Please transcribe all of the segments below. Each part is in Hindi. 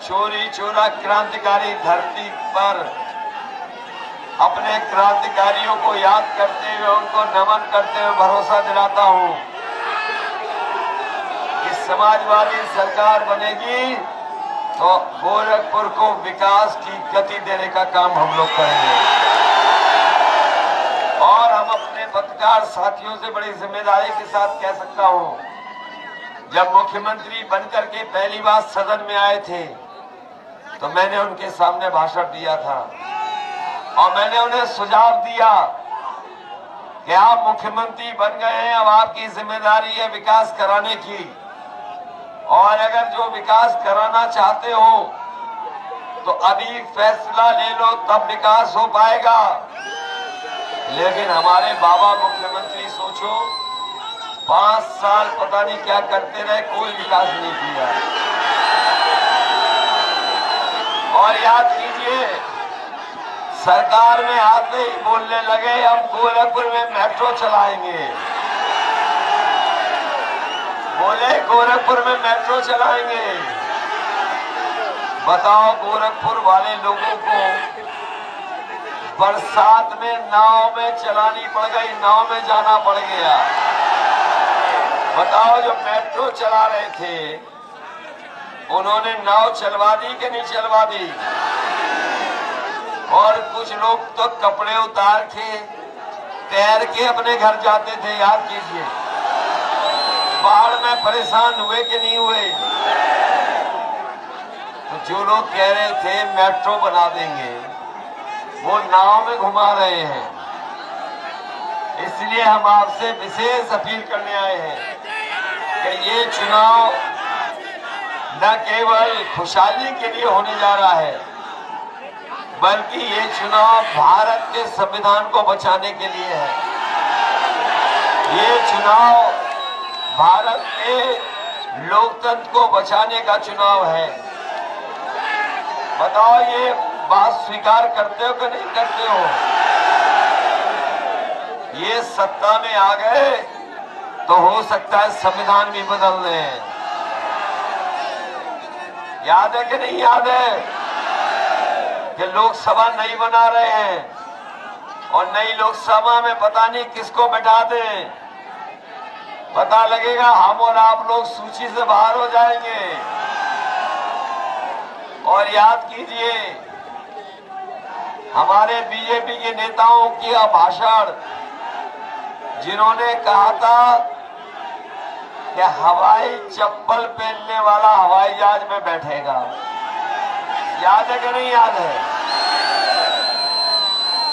चोरी चोरा क्रांतिकारी धरती पर अपने क्रांतिकारियों को याद करते हुए, उनको नमन करते हुए भरोसा दिलाता हूं कि समाजवादी सरकार बनेगी तो गोरखपुर को विकास की गति देने का काम हम लोग करेंगे। और हम अपने पत्रकार साथियों से बड़ी जिम्मेदारी के साथ कह सकता हूं, जब मुख्यमंत्री बनकर के पहली बार सदन में आए थे तो मैंने उनके सामने भाषण दिया था और मैंने उन्हें सुझाव दिया कि आप मुख्यमंत्री बन गए हैं, अब आपकी जिम्मेदारी है विकास कराने की, और अगर जो विकास कराना चाहते हो तो अभी फैसला ले लो तब विकास हो पाएगा। लेकिन हमारे बाबा मुख्यमंत्री सोचो 5 साल पता नहीं क्या करते रहे, कोई विकास नहीं किया। और याद कीजिए, सरकार में आते ही बोलने लगे हम गोरखपुर में मेट्रो चलाएंगे, बोले गोरखपुर में मेट्रो चलाएंगे। बताओ गोरखपुर वाले लोगों को बरसात में नाव में चलानी पड़ गई, नाव में जाना पड़ गया। बताओ जो मेट्रो चला रहे थे उन्होंने नाव चलवा दी कि नहीं चलवा दी? और कुछ लोग तो कपड़े उतार के तैर के अपने घर जाते थे, याद कीजिए। बाढ़ में परेशान हुए कि नहीं हुए? तो जो लोग कह रहे थे मेट्रो बना देंगे वो नाव में घुमा रहे हैं। इसलिए हम आपसे विशेष अपील करने आए हैं कि ये चुनाव न केवल खुशहाली के लिए होने जा रहा है, बल्कि ये चुनाव भारत के संविधान को बचाने के लिए है। ये चुनाव भारत के लोकतंत्र को बचाने का चुनाव है। बताओ ये बात स्वीकार करते हो कि नहीं करते हो? ये सत्ता में आ गए तो हो सकता है संविधान भी बदल दें। याद है कि नहीं याद है कि लोकसभा नहीं बना रहे हैं और नई लोकसभा में पता नहीं किसको बैठा दें, पता लगेगा हम और आप लोग सूची से बाहर हो जाएंगे। और याद कीजिए, हमारे बीजेपी के नेताओं की भाषण जिन्होंने कहा था कि हवाई चप्पल पहनने वाला हवाई जहाज में बैठेगा, याद है कि नहीं याद है?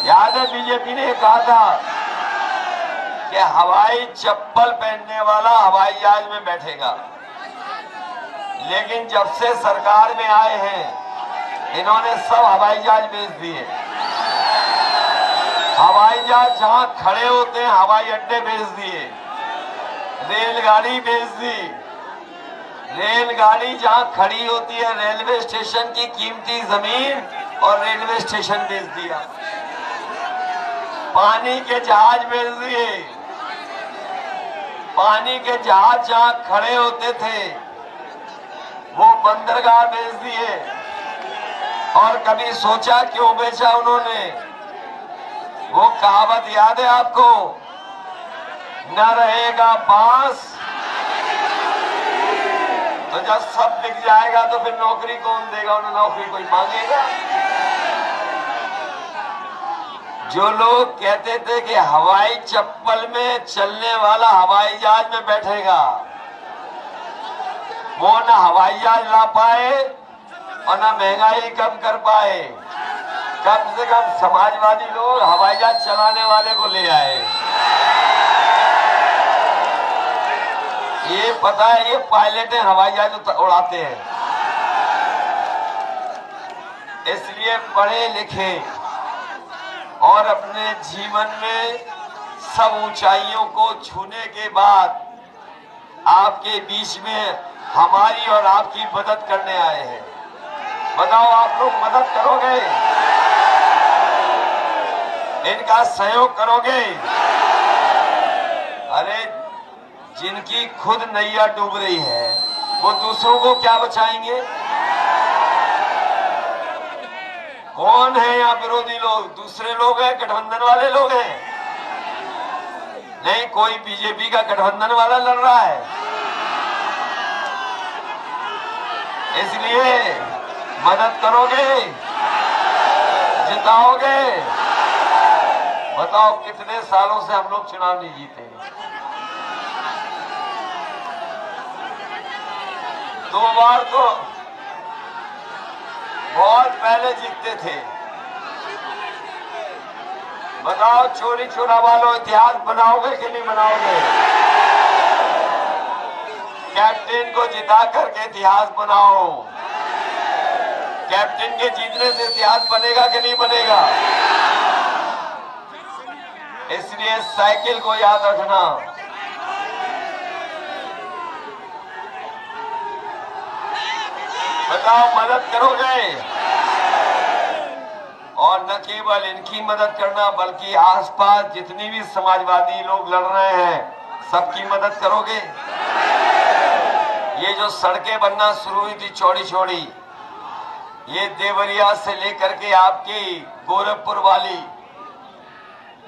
याद है बीजेपी ने कहा था कि हवाई चप्पल पहनने वाला हवाई जहाज में बैठेगा। लेकिन जब से सरकार में आए हैं इन्होंने सब हवाई जहाज बेच दिए। हवाई जहाज जहां खड़े होते हैं हवाई अड्डे बेच दिए, रेलगाड़ी बेच दी। रेलगाड़ी जहां खड़ी होती है रेलवे स्टेशन की कीमती जमीन और रेलवे स्टेशन बेच दिया। पानी के जहाज बेच दिए। पानी के जहाज जहां खड़े होते थे वो बंदरगाह बेच दिए। और कभी सोचा क्यों बेचा उन्होंने? वो कहावत याद है आपको, न रहेगा बांस तो जब सब बिक जाएगा तो फिर नौकरी कौन देगा? उन्हें नौकरी कोई मांगेगा? जो लोग कहते थे कि हवाई चप्पल में चलने वाला हवाई जहाज में बैठेगा, वो न हवाई जहाज ला पाए और न महंगाई कम कर पाए। कम से कम समाजवादी लोग हवाई जहाज चलाने वाले को ले आए। ये पता है ये पायलट है, हवाई जहाज उड़ाते हैं। इसलिए पढ़े लिखे और अपने जीवन में सब ऊंचाइयों को छूने के बाद आपके बीच में हमारी और आपकी मदद करने आए हैं। बताओ आप लोग मदद करोगे? इनका सहयोग करोगे? अरे जिनकी खुद नैया डूब रही है वो दूसरों को क्या बचाएंगे? कौन है यहाँ विरोधी लोग? दूसरे लोग हैं, गठबंधन वाले लोग हैं। नहीं, कोई बीजेपी का गठबंधन वाला लड़ रहा है। इसलिए मदद करोगे, जिताओगे। बताओ कितने सालों से हम लोग चुनाव नहीं जीते। 2 बार तो बहुत पहले जीतते थे। बताओ चोरी चोरा वालों, इतिहास बनाओगे कि नहीं बनाओगे? कैप्टन को जिता करके इतिहास बनाओ। कैप्टन के जीतने से इतिहास बनेगा कि नहीं बनेगा? इसलिए साइकिल को याद रखना। बताओ मदद करोगे? और न केवल इनकी मदद करना, बल्कि आसपास जितनी भी समाजवादी लोग लड़ रहे हैं सबकी मदद करोगे। ये जो सड़कें बनना शुरू हुई थी चौड़ी चौड़ी, ये देवरिया से लेकर के आपकी गोरखपुर वाली,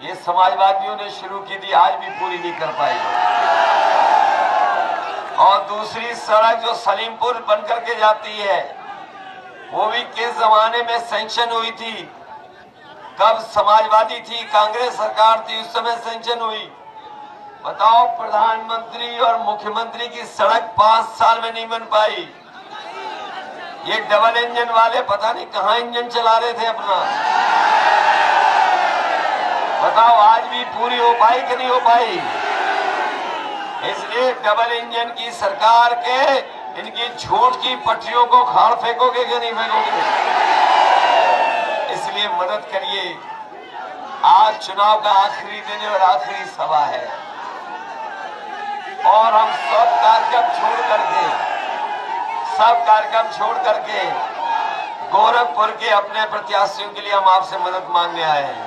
ये समाजवादियों ने शुरू की थी, आज भी पूरी नहीं कर पाई। और दूसरी सड़क जो सलीमपुर बन करके जाती है, वो भी किस जमाने में सैंक्शन हुई थी? कब समाजवादी थी, कांग्रेस सरकार थी, उस समय सैंक्शन हुई। बताओ प्रधानमंत्री और मुख्यमंत्री की सड़क 5 साल में नहीं बन पाई। ये डबल इंजन वाले पता नहीं कहां इंजन चला रहे थे अपना। बताओ आज भी पूरी हो पाई कि नहीं हो पाई? इसलिए डबल इंजन की सरकार के इनकी झूठ की पटरियों को खाड़ फेंकोगे कि नहीं फेंकोगे? इसलिए मदद करिए। आज चुनाव का आखिरी दिन और आखिरी सभा है, और हम सब कार्यक्रम छोड़ करके गोरखपुर के अपने प्रत्याशियों के लिए हम आपसे मदद मांगने आए हैं।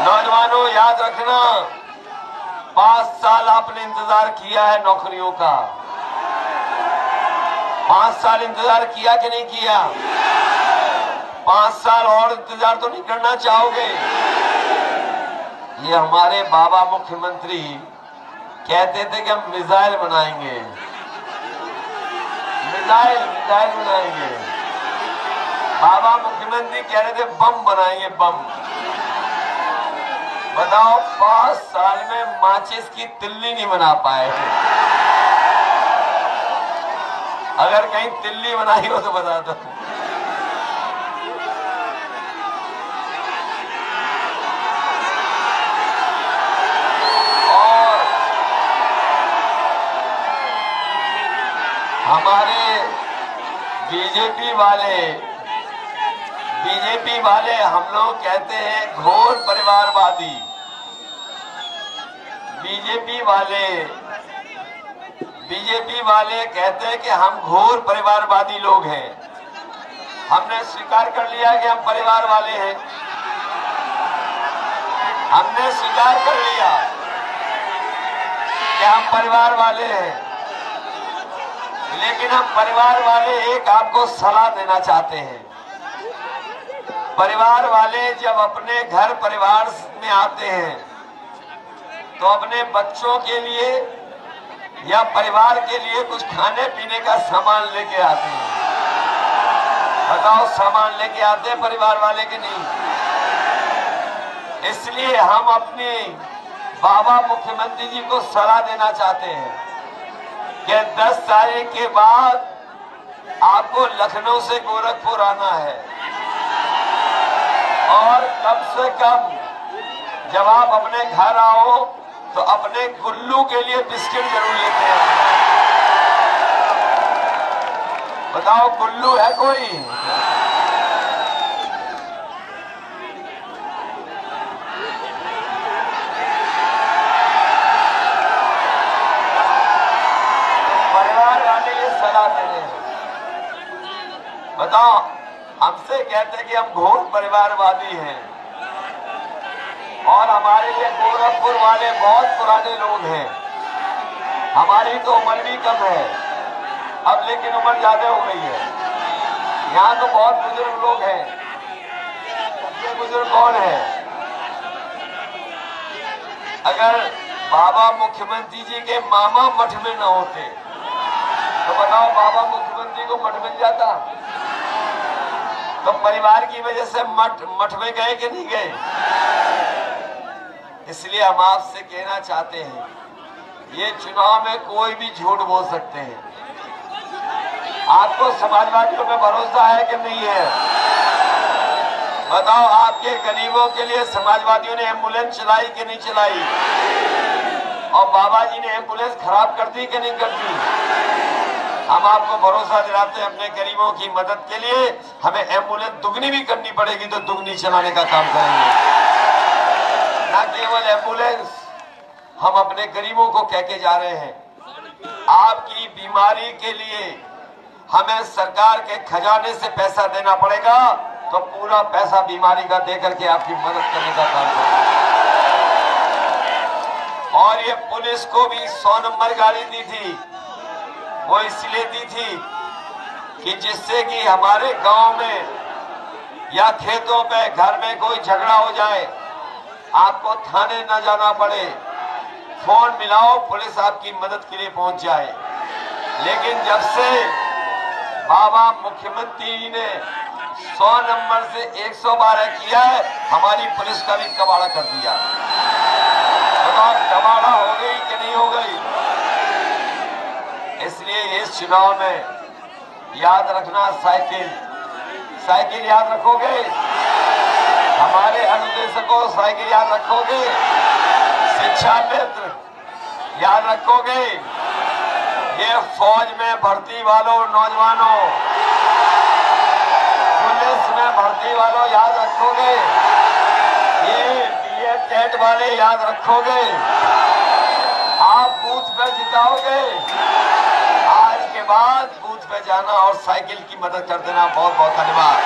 नौजवानों याद रखना, 5 साल आपने इंतजार किया है नौकरियों का। 5 साल इंतजार किया कि नहीं किया? 5 साल और इंतजार तो नहीं करना चाहोगे? ये हमारे बाबा मुख्यमंत्री कहते थे कि हम मिसाइल बनाएंगे, मिसाइल बनाएंगे। बाबा मुख्यमंत्री कह रहे थे बम बनाएंगे, बम। बताओ 5 साल में माचिस की तिल्ली नहीं बना पाए। अगर कहीं तिल्ली बनाई हो तो बता दो। और हमारे बीजेपी वाले हम लोग कहते हैं घोर परिवारवादी। बीजेपी वाले कहते हैं कि हम घोर परिवारवादी लोग हैं। हमने स्वीकार कर लिया कि हम परिवार वाले हैं। हमने स्वीकार कर लिया कि हम परिवार वाले हैं। लेकिन हम परिवार वाले एक आपको सलाह देना चाहते हैं। परिवार वाले जब अपने घर परिवार में आते हैं तो अपने बच्चों के लिए या परिवार के लिए कुछ खाने पीने का सामान लेके आते हैं। बताओ सामान लेके आते हैं परिवार वाले के नहीं? इसलिए हम अपने बाबा मुख्यमंत्री जी को सलाह देना चाहते हैं कि 10 तारीख के बाद आपको लखनऊ से गोरखपुर आना है, और कम से कम जब आप अपने घर आओ तो अपने गुल्लू के लिए बिस्किट जरूर लेते हैं। बताओ गुल्लू है कोई? परिवार वाले ये सलाह दे रहे हैं। बताओ हमसे कहते हैं कि हम घोर परिवारवादी हैं, और हमारे लिए गोरखपुर वाले बहुत पुराने लोग हैं। हमारी तो उम्र भी कम है अब, लेकिन उम्र ज्यादा हो गई है। यहाँ तो बहुत बुजुर्ग लोग हैं। ये बुजुर्ग कौन है? अगर बाबा मुख्यमंत्री जी के मामा मठ में न होते तो बताओ बाबा मुख्यमंत्री को मठ मिल जाता? तो परिवार की वजह से मठ में गए कि नहीं गए? इसलिए हम आपसे कहना चाहते हैं, ये चुनाव में कोई भी झूठ बोल सकते हैं। आपको समाजवादियों पे भरोसा है कि नहीं है? बताओ, आपके गरीबों के लिए समाजवादियों ने एम्बुलेंस चलाई कि नहीं चलाई? और बाबा जी ने एम्बुलेंस खराब कर दी कि नहीं कर दी? हम आपको भरोसा दिलाते हैं, अपने गरीबों की मदद के लिए हमें एम्बुलेंस दुगनी भी करनी पड़ेगी तो दुगनी चलाने का काम करेंगे। न केवल एम्बुलेंस, हम अपने गरीबों को कह के जा रहे हैं, आपकी बीमारी के लिए हमें सरकार के खजाने से पैसा देना पड़ेगा तो पूरा पैसा बीमारी का देकर के आपकी मदद करने का काम करेंगे। और ये पुलिस को भी 100 नंबर गाड़ी दी थी, वो इसलिए दी थी कि जिससे कि हमारे गांव में या खेतों पे घर में कोई झगड़ा हो जाए, आपको थाने न जाना पड़े, फोन मिलाओ, पुलिस आपकी मदद के लिए पहुंच जाए। लेकिन जब से बाबा मुख्यमंत्री जी ने 100 नंबर से 112 किया है, हमारी पुलिस का भी कबाड़ा कर दिया। बताओ, कबाड़ा हो गई कि नहीं हो गई? इसलिए इस चुनाव में याद रखना, साइकिल याद रखोगे? हमारे अनुदेशकों, साइकिल याद रखोगे? शिक्षा मित्र याद रखोगे? ये फौज में भर्ती वालों नौजवानों, पुलिस में भर्ती वालों याद रखोगे? ये बीएड टेट वाले याद रखोगे? आप बूथ पे जिताओगे? आज के बाद बूथ पे जाना और साइकिल की मदद कर देना। बहुत बहुत धन्यवाद।